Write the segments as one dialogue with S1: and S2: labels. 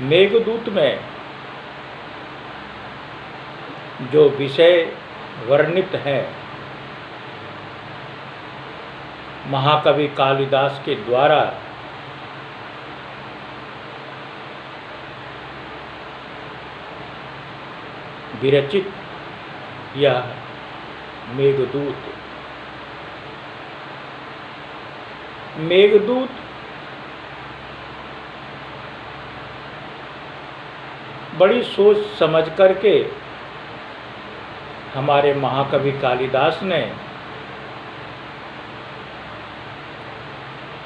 S1: मेघदूत में जो विषय वर्णित है महाकवि कालिदास के द्वारा, विरचित यह मेघदूत बड़ी सोच समझ करके हमारे महाकवि कालिदास ने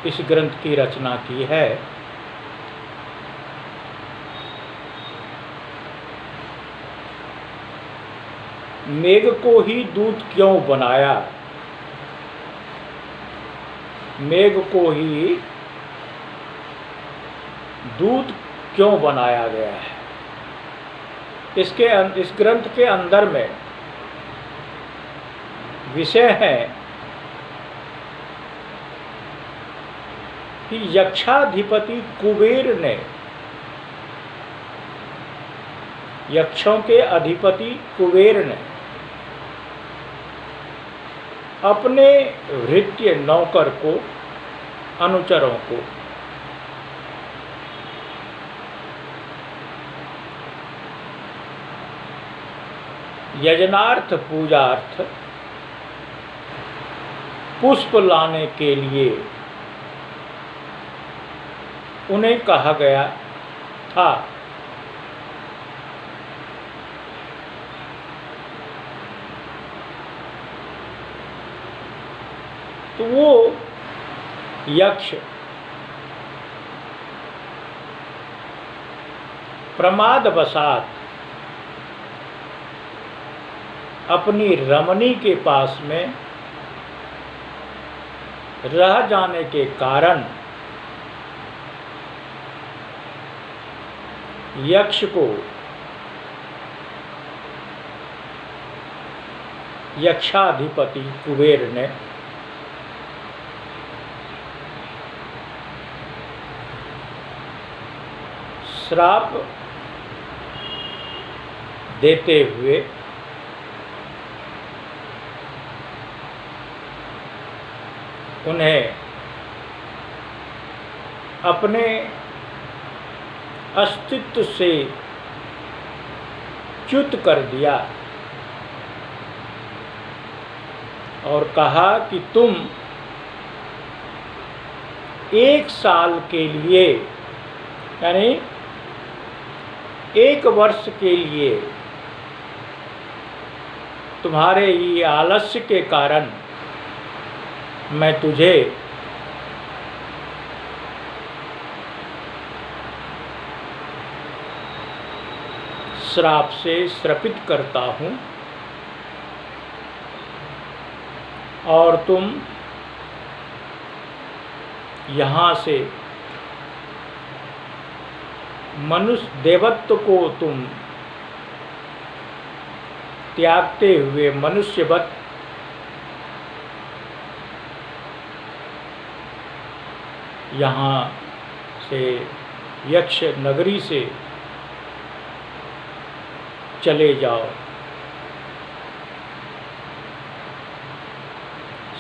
S1: इस ग्रंथ की रचना की है। मेघ को ही दूत क्यों बनाया, मेघ को ही दूत क्यों बनाया गया है। इस ग्रंथ के अंदर में विषय है कि यक्षाधिपति कुबेर ने, यक्षों के अधिपति कुबेर ने अपने भृत्य नौकर को, अनुचरों को यजनार्थ पूजार्थ पुष्प लाने के लिए उन्हें कहा गया था। तो वो यक्ष प्रमादवशात अपनी रमणी के पास में रह जाने के कारण यक्ष को यक्षाधिपति कुबेर ने श्राप देते हुए उन्हें अपने अस्तित्व से च्युत कर दिया और कहा कि तुम 1 साल के लिए, यानी 1 वर्ष के लिए तुम्हारे ये आलस्य के कारण मैं तुझे श्राप से श्रापित करता हूँ और तुम यहाँ से मनुष्य देवत्व को तुम त्यागते हुए मनुष्यवत यहाँ से यक्ष नगरी से चले जाओ।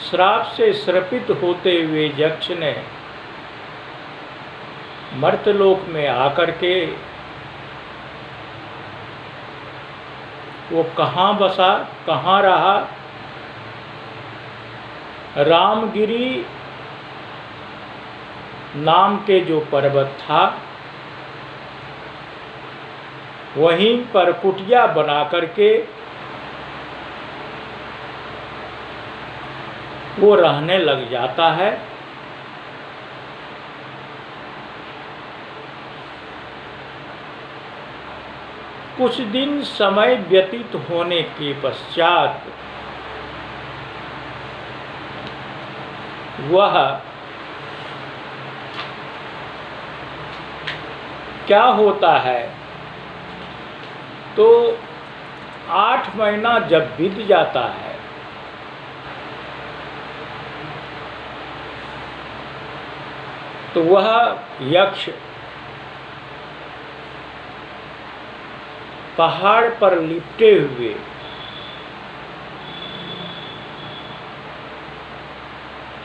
S1: श्राप से श्रापित होते हुए यक्ष ने मर्त्यलोक में आकर के वो कहाँ बसा, कहाँ रहा। रामगिरी नाम के जो पर्वत था वहीं पर कुटिया बना करके वो रहने लग जाता है। कुछ दिन समय व्यतीत होने के पश्चात वह क्या होता है, तो 8 महीना जब बीत जाता है तो वह यक्ष पहाड़ पर लिपटे हुए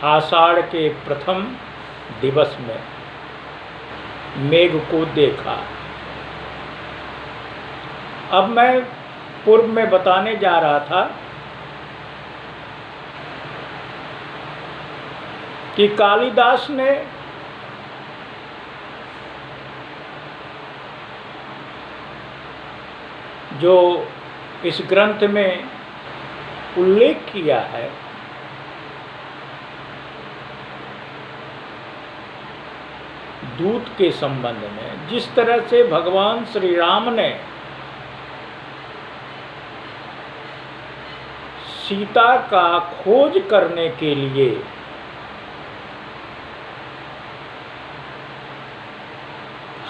S1: आषाढ़ के प्रथम दिवस में मेघ को देखा। अब मैं पूर्व में बताने जा रहा था कि कालिदास ने जो इस ग्रंथ में उल्लेख किया है दूत के संबंध में, जिस तरह से भगवान श्री राम ने सीता का खोज करने के लिए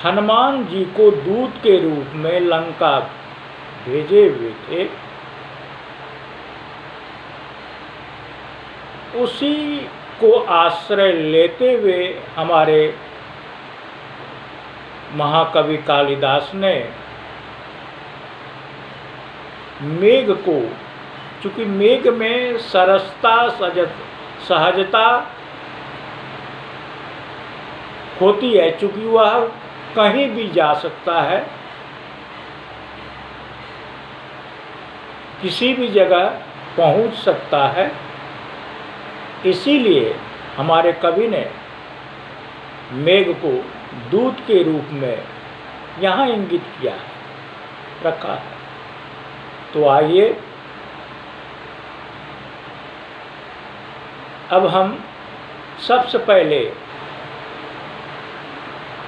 S1: हनुमान जी को दूत के रूप में लंका भेजे हुए थे, उसी को आश्रय लेते हुए हमारे महाकवि कालिदास ने मेघ को, चूँकि मेघ में सरसता सहजता होती है, चूँकि वह कहीं भी जा सकता है, किसी भी जगह पहुंच सकता है, इसीलिए हमारे कवि ने मेघ को दूत के रूप में यहाँ इंगित किया है, रखा है। तो आइए अब हम सबसे पहले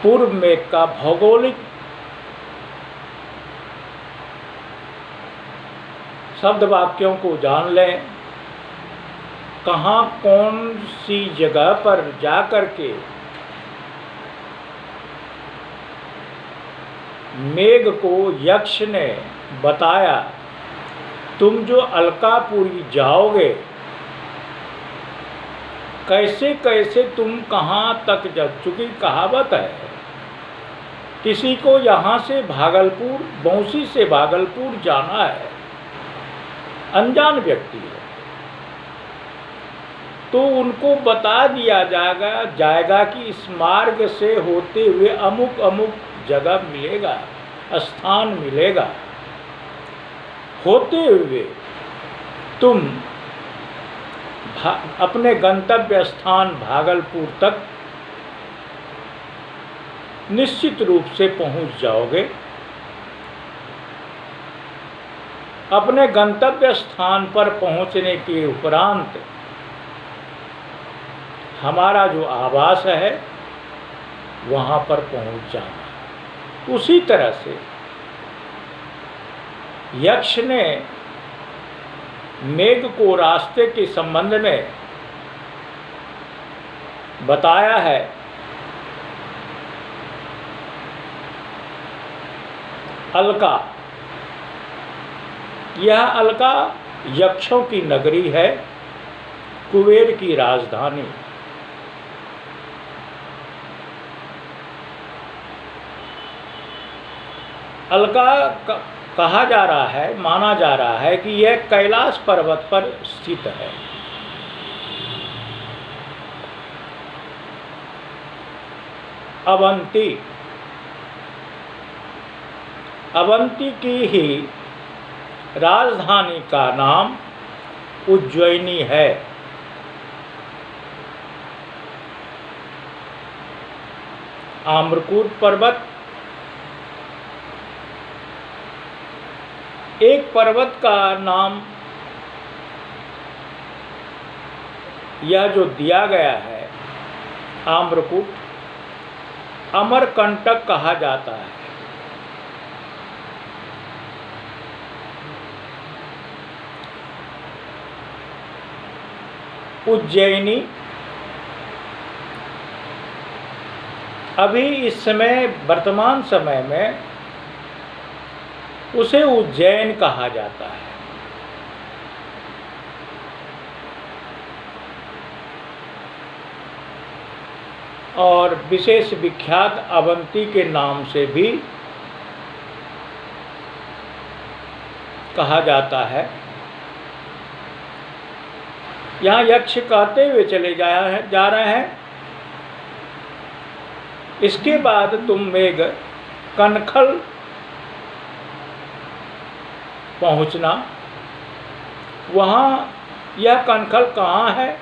S1: पूर्व मेघ का भौगोलिक शब्द वाक्यों को जान लें। कहाँ कौन सी जगह पर जाकर के मेघ को यक्ष ने बताया, तुम जो अलकापुरी जाओगे, कैसे कैसे तुम कहाँ तक जा, चूँकि कहावत है किसी को यहाँ से भागलपुर, बौंसी से भागलपुर जाना है, अनजान व्यक्ति है, तो उनको बता दिया जाएगा कि इस मार्ग से होते हुए अमुक अमुक जगह मिलेगा, स्थान मिलेगा, होते हुए तुम अपने गंतव्य स्थान भागलपुर तक निश्चित रूप से पहुंच जाओगे। अपने गंतव्य स्थान पर पहुंचने के उपरांत हमारा जो आवास है वहाँ पर पहुंच जाना। उसी तरह से यक्ष ने मेघ को रास्ते के संबंध में बताया है। अलका, यह अलका यक्षों की नगरी है, कुबेर की राजधानी। अलका कहा जा रहा है, माना जा रहा है कि यह कैलाश पर्वत पर स्थित है। अवंती, अवंती की ही राजधानी का नाम उज्जैनी है। आम्रकूट पर्वत, एक पर्वत का नाम यह जो दिया गया है आम्रकूट, अमरकंटक कहा जाता है। उज्जैनी अभी इस समय वर्तमान समय में उसे उज्जैन कहा जाता है। और विशेष विख्यात अवंती के नाम से भी कहा जाता है। यहाँ यक्ष कहते हुए चले जा रहे हैं। इसके बाद तुम मेघ कनखल पहुँचना। वहाँ यह कनखल कहाँ है?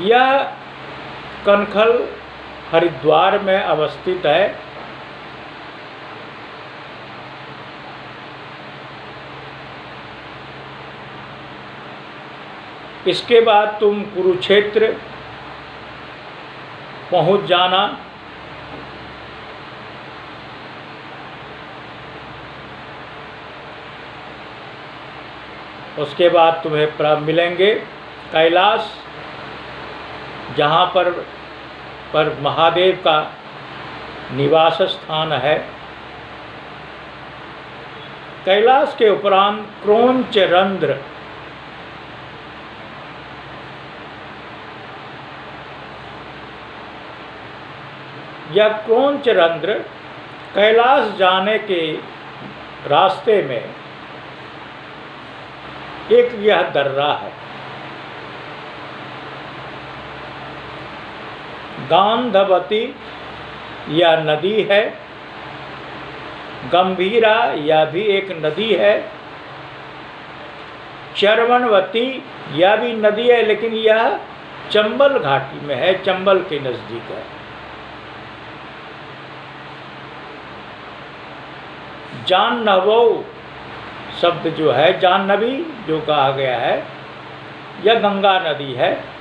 S1: यह कनखल हरिद्वार में अवस्थित है। इसके बाद तुम कुरुक्षेत्र पहुंच जाना। उसके बाद तुम्हें मिलेंगे कैलाश, जहाँ पर महादेव का निवास स्थान है। कैलाश के उपरांत क्रोंच रंध्र, यह क्रोंच रंध्र कैलाश जाने के रास्ते में एक यह दर्रा है। गांधवती यह नदी है। गंभीरा यह भी एक नदी है। चरवणवती यह भी नदी है, लेकिन यह चंबल घाटी में है, चंबल के नज़दीक है। जाह्नवो शब्द जो है, जाह्नवी जो कहा गया है, यह गंगा नदी है।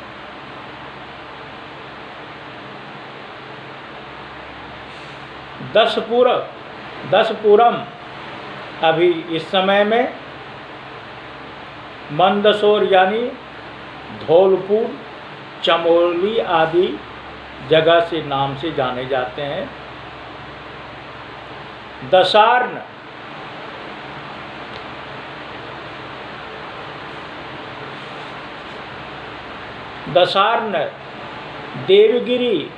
S1: दसपुरम अभी इस समय में मंदसौर यानी धौलपुर, चमोली आदि जगह से नाम से जाने जाते हैं। दशार्ण देवगिरी,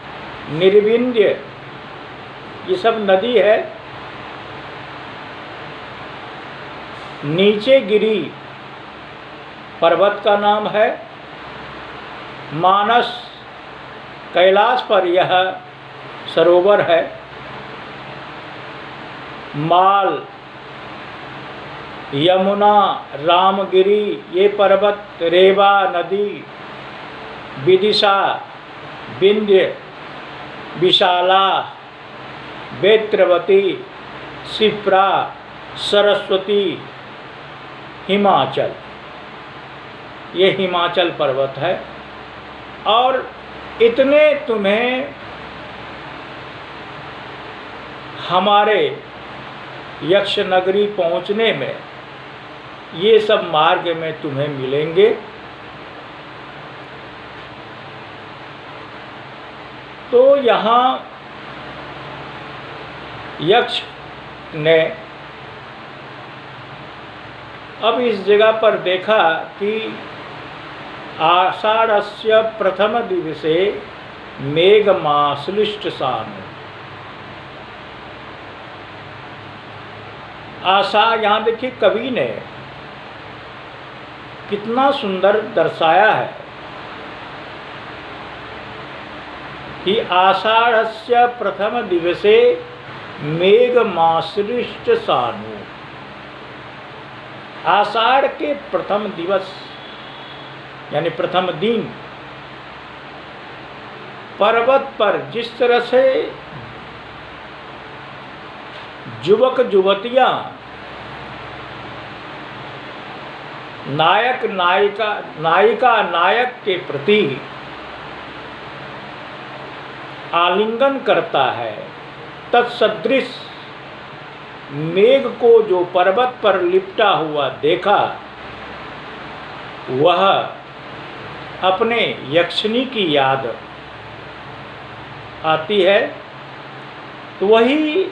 S1: निर्विंध्य, ये सब नदी है। नीचे गिरी पर्वत का नाम है। मानस कैलाश पर यह सरोवर है। माल, यमुना, रामगिरी ये पर्वत, रेवा नदी, विदिशा, विंध्य, विशाला, वेत्रवती, शिप्रा, सरस्वती, हिमाचल, ये हिमाचल पर्वत है। और इतने तुम्हें हमारे यक्ष नगरी पहुँचने में ये सब मार्ग में तुम्हें मिलेंगे। तो यहाँ यक्ष ने अब इस जगह पर देखा कि आषाढ़स्य प्रथम दिवसे मेघमाश्लिष्ट सानु। आषाढ़, यहाँ देखिए कवि ने कितना सुंदर दर्शाया है कि आषाढ़स्य प्रथम दिवसे मेघमाश्लिष्ट सानु। आषाढ़ के प्रथम दिवस यानी प्रथम दिन पर्वत पर जिस तरह से युवक युवतियां नायिका नायक के प्रति आलिंगन करता है, तत्सदृश मेघ को जो पर्वत पर लिपटा हुआ देखा, वह अपने यक्षिणी की याद आती है। तो वही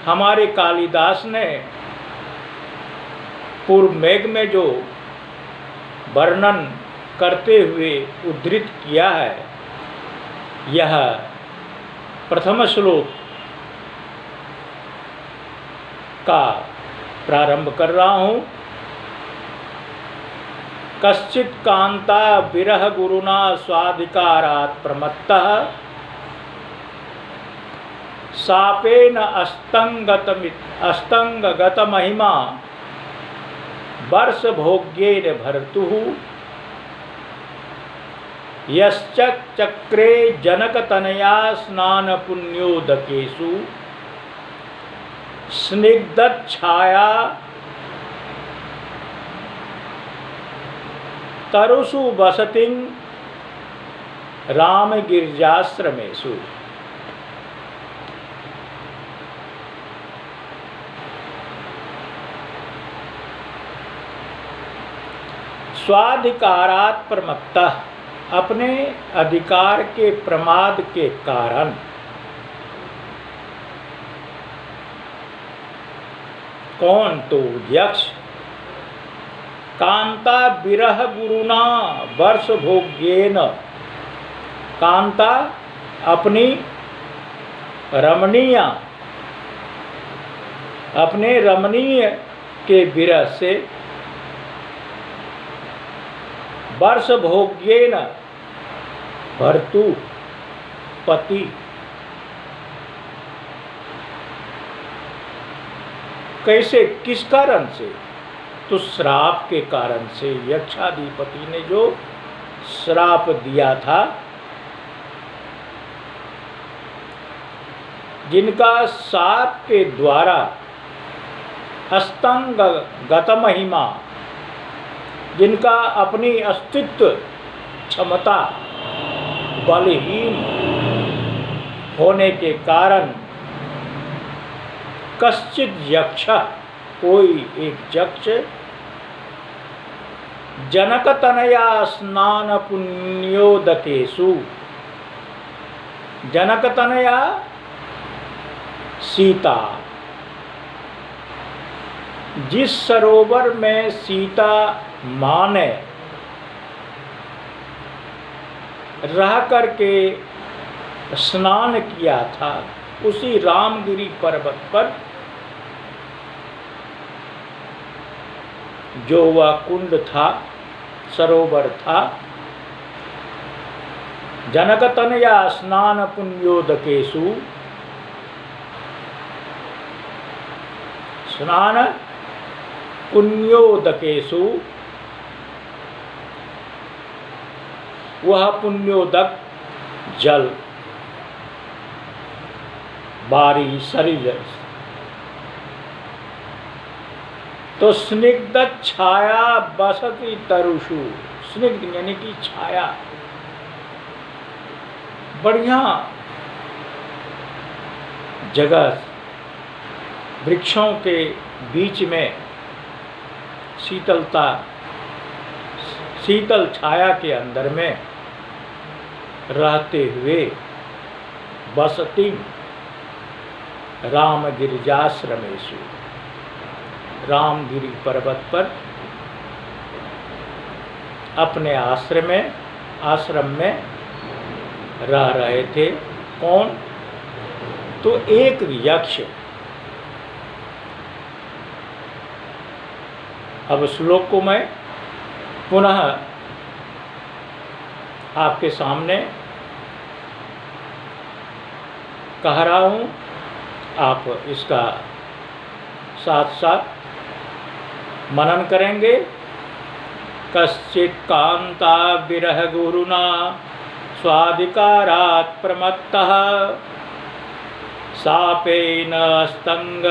S1: हमारे कालिदास ने पूर्व मेघ में जो वर्णन करते हुए उद्धृत किया है, यह प्रथम श्लोक का प्रारंभ कर रहा हूँ। कश्चित् कांता विरह गुरुना स्वाधिकारात् प्रमत्तः सापेन अस्तंगगत महिमा वर्ष भोग्येन भर्तुः यश्चक्रे जनकतनया स्नान पुण्योदकेषु स्निग्धच्छाया तरुषु वसतिं रामगिरिजाश्रमेषु। स्वाधिकारात् प्रमत्तः, अपने अधिकार के प्रमाद के कारण कौन? तो यक्ष। कांता विरह गुरुना वर्ष भोग्येन, कांता अपनी रमणीय, अपने रमणीय के विरह से वर्ष भोग्येन भर्तु, पति, कैसे, किस कारण से? तो श्राप के कारण से। यक्षाधिपति ने जो श्राप दिया था, जिनका साप के द्वारा अस्तंगगत महिमा, जिनका अपनी अस्तित्व क्षमता बलहीन होने के कारण कश्चित् यक्ष, कोई एक यक्ष जनकतनया स्नान पुण्योदकेषु, जनकतनया सीता, जिस सरोवर में सीता माँ ने रह करके स्नान किया था, उसी रामगिरी पर्वत पर जो वह कुंड था, सरोवर था, जनकतनया स्नान पुण्योदकेषु, स्नान पुण्योदकेषु, वह पुण्योदक जल, बारी शरीर, तो स्निग्ध छाया बसती तरुषु, स्निग्ध यानी कि छाया, बढ़िया जगह, वृक्षों के बीच में शीतलता, शीतल छाया के अंदर में रहते हुए बसती रामगिरिजाश्रमेषु, रामगिरी पर्वत पर अपने आश्रम में रह रहे थे। कौन? तो एक यक्ष। अब श्लोक को मैं पुनः आपके सामने कह रहा हूँ, आप इसका साथ साथ मनन करेंगे। कश्चित् कांता विरह गुरुना स्वाधिकारात् प्रमत्तः सापेन स्तंग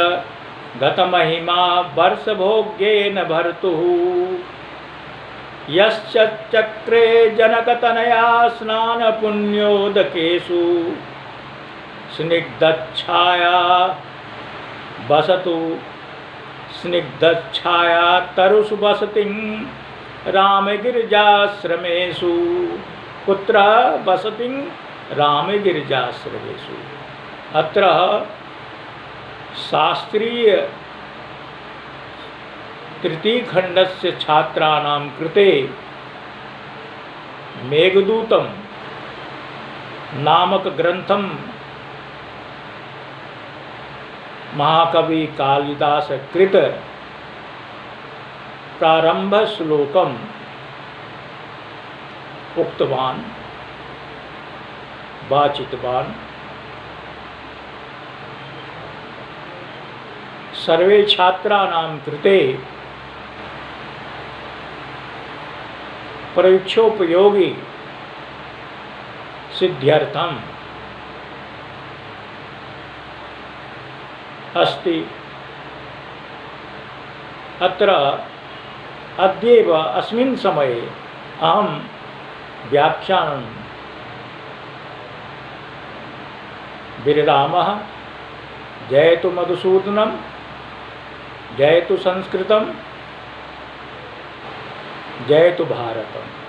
S1: गत महिमा वर्ष भोग्येन भर्तुः यश्चक्रे जनकतनया स्नान पुण्योदकेषु स्निग्धच्छाया बसतु स्निग्धच्छाया तरुषु बसतिं रामगिरिजाश्रमेषु। कुत्र बसतिं? रामगिरिजाश्रमेषु। अत्र शास्त्रीय तृतीयखण्डस्य छात्राणां कृते मेघदूतं नामक ग्रंथं महाकवि कालिदास कृत प्रारंभ श्लोकम उक्तवान वाचितवान सर्वे छात्राणां कृते परीक्षोपयोगी सिद्ध्यर्थम अस्ति। अत्र अद्यैव अस्मिन् समये अहं व्याख्यानं विररामः। जयतु मधुसूदनम्, जयतु संस्कृतम्, जयतु भारतम्।